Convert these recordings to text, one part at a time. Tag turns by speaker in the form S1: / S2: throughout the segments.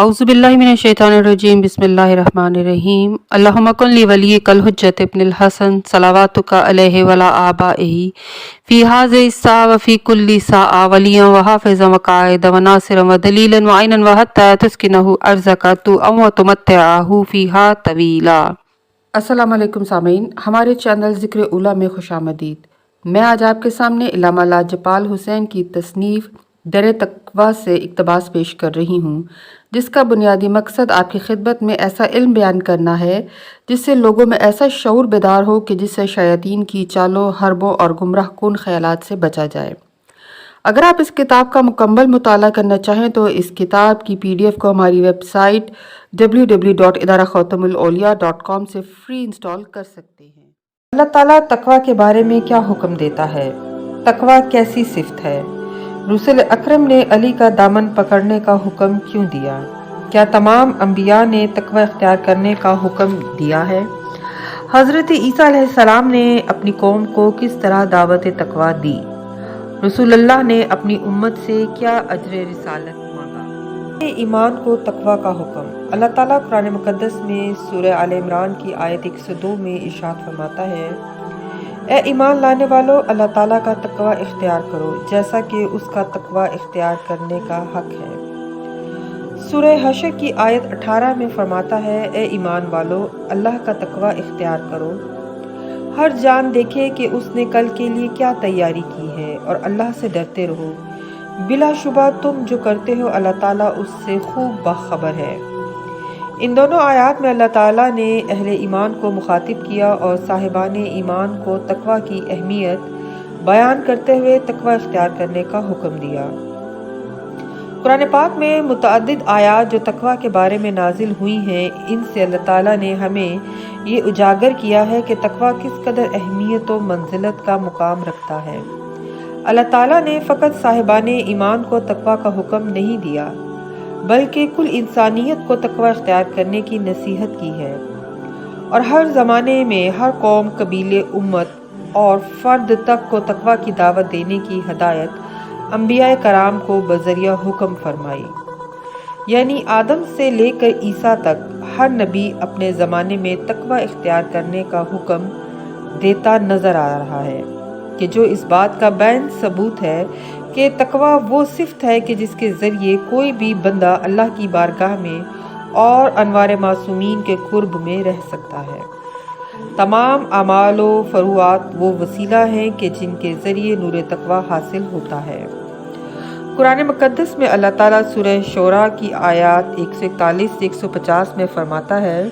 S1: औज़ुबिल्लाहि मिनश्शैतानिर्रजीम बिस्मिल्लाहिर्रहमानिर्रहीम अल्लाहुम्मा कुन ली वलिय्यिकल हुज्जत इब्निल हसन सलावातुका अलैहि वला आबाइही फ़ी हाज़िहि स्सा व फ़ी कुल्ली साआ वलिय्यन व हाफ़िज़न व क़ाइदन व नासिरन व दलीलन व ऐनन व हत्ता तुस्किनहु अर्ज़का व तुमत्तिअहु फ़ीहा तवीला। अस्सलामु अलैकुम सामीन, हमारे चैनल ज़िक्र उला में खुशामदीद। मैं आज आपके सामने इल्लामा लाजपाल हुसैन की तसनीफ़ दर तक़वा से इक़्तिबास पेश कर रही हूँ, जिसका बुनियादी मकसद आपकी खिदमत में ऐसा इल्म बयान करना है जिससे लोगों में ऐसा शऊर बेदार हो कि जिससे शयातीन की चालों, हरबों और गुमराह कुन ख्यालात से बचा जाए। अगर आप इस किताब का मुकम्मल मुताला करना चाहें तो इस किताब की PDF को हमारी वेबसाइट www.idarakhatamulawliya.com से फ्री इंस्टॉल कर सकते हैं। अल्लाह ताला तकवा के बारे में क्या हुक्म देता है? तकवा कैसी सिफ्त है? रसूल अकरम ने अली का दामन पकड़ने का हुक्म क्यों दिया? क्या तमाम अंबिया ने तकवा इख्तियार करने का हुक्म दिया है? हज़रत ईसा अलैहिस्सलाम ने अपनी कौम को किस तरह दावत तकवा दी? रसूलुल्लाह ने अपनी उम्मत से क्या अजर रिसालत मांगा? ईमान को तकवा का हुक्म। अल्लाह ताला कुरान मुक़द्दस में सूरह आल इमरान की आयत 102 में इरशाद फरमाता है, ए ईमान लाने वालों, अल्लाह ताला का तकवा इख्तियार करो जैसा कि उसका तकवा इख्तियार करने का हक है। सूरह हशर की आयत 18 में फरमाता है, ए ईमान वालों, अल्लाह का तकवा इख्तियार करो। हर जान देखे कि उसने कल के लिए क्या तैयारी की है और अल्लाह से डरते रहो। बिलाशुबा तुम जो करते हो अल्लाह ताला उससे खूब बाखबर है। इन दोनों आयात में अल्लाह ताला ने अहले ईमान को मुखातिब किया और साहिबाने ईमान को तकवा की अहमियत बयान करते हुए तकवा इख्तियार करने का हुक्म दिया। कुरान पाक में मुतअद्दिद आयात जो तकवा के बारे में नाजिल हुई हैं, इनसे अल्लाह ताला ने हमें ये उजागर किया है कि तकवा किस कदर अहमियत व मंजिलत का मुकाम रखता है। अल्लाह ताला ने फ़कत साहिबाने ईमान को तकवा का हुक्म नहीं दिया, बल्कि कुल इंसानियत को तकवा इख्तियार करने की नसीहत की है और हर ज़माने में हर कौम, कबीले, उम्मत और फ़र्द तक को तकवा की दावत देने की हदायत अंबिया कराम को बज़रिया हुक्म फरमाई। यानी आदम से लेकर ईसा तक हर नबी अपने ज़माने में तकवा इख्तियार करने का हुक्म देता नज़र आ रहा है कि जो इस बात का बैन सबूत है कि तकवा वो सिफ्त है कि जिसके ज़रिए कोई भी बंदा अल्लाह की बारगाह में और अनवार मासूमीन के कुर्ब में रह सकता है। तमाम अमाल व फ़रूआत वो वसीला हैं कि जिनके ज़रिए नूर तकवा हासिल होता है। कुरान मुक़द्दस में अल्लाह ताला सूरह शोरा की आयत 141 से 150 में फरमाता है,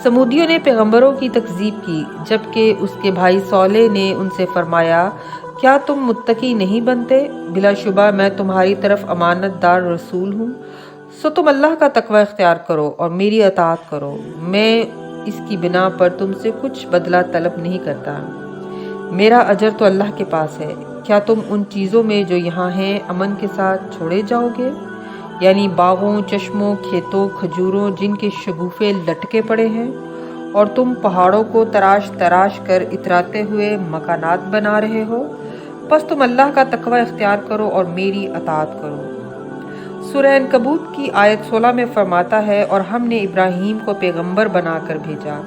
S1: समूदियों ने पैगंबरों की तकज़ीब की, जबकि उसके भाई सौले ने उनसे फरमाया, क्या तुम मुत्तकी नहीं बनते? बिलाशुबा मैं तुम्हारी तरफ अमानतदार रसूल हूँ, सो तुम अल्लाह का तकवा इख्तियार करो और मेरी अताअत करो। मैं इसकी बिना पर तुमसे कुछ बदला तलब नहीं करता, मेरा अजर तो अल्लाह के पास है। क्या तुम उन चीज़ों में जो यहाँ हैं अमन के साथ छोड़े जाओगे? यानी बागों, चश्मों, खेतों, खजूरों जिनके शगुफ़े लटके पड़े हैं, और तुम पहाड़ों को तराश तराश कर इतराते हुए मकानात बना रहे हो। बस तुम अल्लाह का तकवा इख्तियार करो और मेरी अताअत करो। सूरह अनकबूत की आयत 16 में फरमाता है, और हमने इब्राहीम को पैगंबर बनाकर भेजा,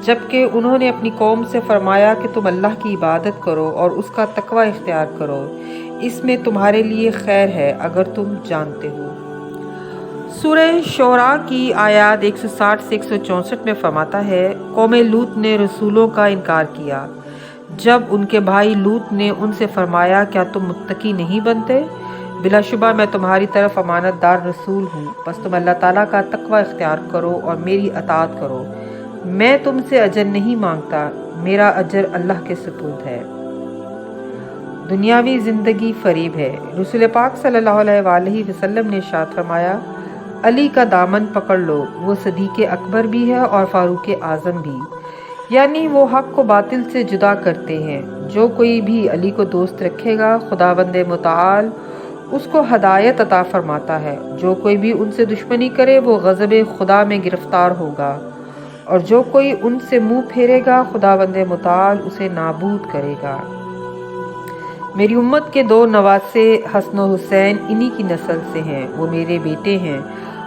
S1: जबकि उन्होंने अपनी कौम से फरमाया कि तुम अल्लाह की इबादत करो और उसका तकवा इख्तियार करो, इसमें तुम्हारे लिए खैर है अगर तुम जानते हो। सूरह शोरा की आयत 160 से 164 में फरमाता है, कौम लूत ने रसूलों का इनकार किया, जब उनके भाई लूत ने उनसे फरमाया, क्या तुम मुत्तकी नहीं बनते? बिलाशुबा मैं तुम्हारी तरफ अमानतदार रसूल हूँ, बस तुम अल्लाह ताला का तकवा इख्तियार करो और मेरी अताअत करो। मैं तुमसे अजर नहीं मांगता, मेरा अजर अल्लाह के सुपुर्द है। दुनियावी ज़िंदगी फरीब है। रसूल पाक सल्लल्लाहु अलैहि वसल्लम ने इरशाद फरमाया, अली का दामन पकड़ लो, वो सदीक़ अकबर भी है और फ़ारूक़ आज़म भी, यानी वो हक़ को बातिल से जुदा करते हैं। जो कोई भी अली को दोस्त रखेगा, खुदावंद मुताल उसको हदायत अता फरमाता है। जो कोई भी उनसे दुश्मनी करे वो ग़ज़ब खुदा में गिरफ़्तार होगा, और जो कोई उनसे मुँह फेरेगा खुदावंद मुताल उसे नाबूद करेगा। میری امت کے دو نواسے حسن و حسین انہی کی نسل سے ہیں، وہ میرے بیٹے ہیں۔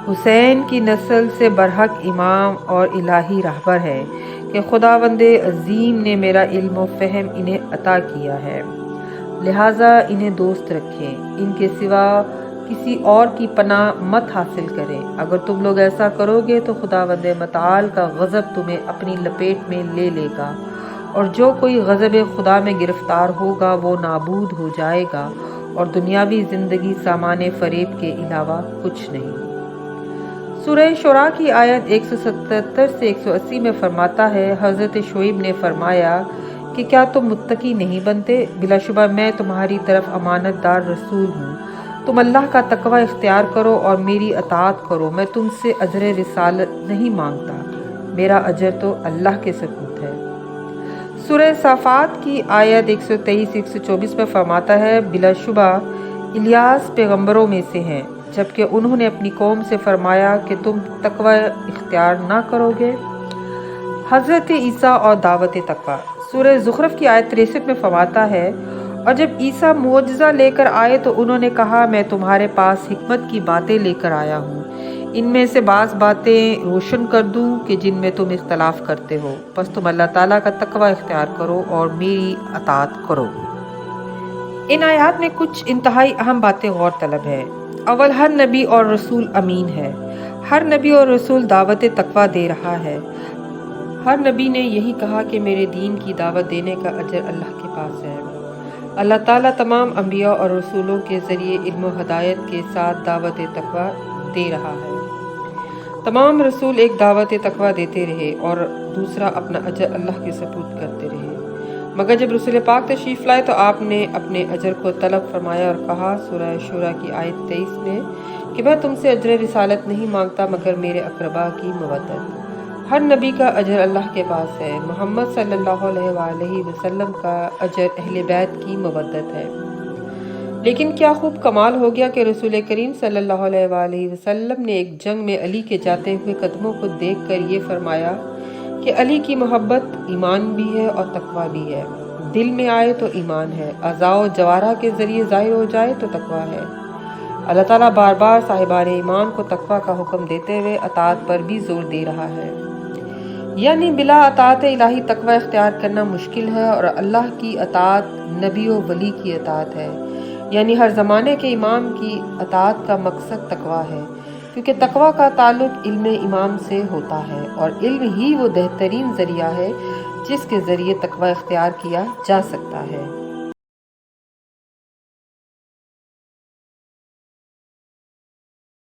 S1: حسین کی نسل سے برحق امام اور الہی رہبر ہے کہ خداوند عظیم نے میرا علم و فہم انہیں عطا کیا ہے، لہٰذا انہیں دوست رکھیں، ان کے سوا کسی اور کی پناہ مت حاصل کریں۔ اگر تم لوگ ایسا کرو گے تو خداوند متعال کا غضب تمہیں اپنی لپیٹ میں لے لے گا، اور جو کوئی غضب خدا میں گرفتار ہوگا وہ نابود ہو جائے گا، اور دنیاوی زندگی سامان فریب کے علاوہ کچھ نہیں۔ سورہ شعراء کی آیت 177 سے 180 میں فرماتا ہے، حضرت شعیب نے فرمایا کہ کیا تم متقی نہیں بنتے؟ بلا شبہ میں تمہاری طرف امانت دار رسول ہوں، تم اللہ کا تقوی اختیار کرو اور میری اطاعت کرو، میں تم سے اجر رسالت نہیں مانگتا، میرا اجر تو اللہ کے سپرد ہے۔ سورہ صافات کی آیت 123-124 میں فرماتا ہے، بلا شبہ الیاس پیغمبروں میں سے ہیں، جبکہ انہوں نے اپنی قوم سے فرمایا کہ تم تقوی اختیار نہ کرو گے۔ حضرت عیسیٰ اور دعوت تقوی، سورہ زخرف کی آیت 63 میں فرماتا ہے، اور جب عیسیٰ معجزہ لے کر آئے تو انہوں نے کہا، میں تمہارے پاس حکمت کی باتیں لے کر آیا ہوں، ان میں سے بعض باتیں روشن کر دوں کہ جن میں تم اختلاف کرتے ہو، پس تم اللہ تعالیٰ کا تقوی اختیار کرو اور میری اطاعت کرو۔ ان آیات میں کچھ انتہائی اہم باتیں غور طلب ہے۔ اول، ہر نبی اور رسول امین ہے، ہر نبی اور رسول دعوت تقوی دے رہا ہے۔ ہر نبی نے یہی کہا کہ میرے دین کی دعوت دینے کا اجر اللہ کے پاس ہے۔ اللہ تعالیٰ تمام انبیاء اور رسولوں کے ذریعے علم و ہدایت کے ساتھ دعوت تقوی دے رہا ہے۔ تمام رسول ایک دعوت تقوی دیتے رہے اور دوسرا اپنا اجر اللہ کے سپرد کرتے رہے، مگر جب رسول پاک تشریف لائے تو آپ نے اپنے اجر کو طلب فرمایا اور کہا، سورہ شورى کی آیت 23 میں، کہ میں تم سے اجر رسالت نہیں مانگتا مگر میرے اقربا کی مودت۔ ہر نبی کا اجر اللہ کے پاس ہے۔ محمد صلی اللہ علیہ وآلہ وسلم کا اجر اہل بیت کی مودت ہے۔ لیکن کیا خوب کمال ہو گیا کہ رسول کریم صلی اللہ علیہ وآلہ وسلم نے ایک جنگ میں علی کے جاتے ہوئے قدموں کو دیکھ کر یہ فرمایا کہ علی کی محبت ایمان بھی ہے اور تقوی بھی ہے، دل میں آئے تو ایمان ہے، اعضاء و جوارح کے ذریعے ظاہر ہو جائے تو تقوی ہے۔ اللہ تعالیٰ بار بار صاحبان ایمان کو تقوی کا حکم دیتے ہوئے اطاعت پر بھی زور دے رہا ہے، یعنی بلا اطاعت الہی تقوی اختیار کرنا مشکل ہے، اور اللہ کی اطاعت نبی و ولی کی اطاعت ہے، یعنی ہر زمانے کے امام کی اطاعت کا مقصد تقوی ہے، کیونکہ تقوی کا تعلق علم امام سے ہوتا ہے، اور علم ہی وہ بہترین ذریعہ ہے جس کے ذریعے تقوی اختیار کیا جا سکتا ہے۔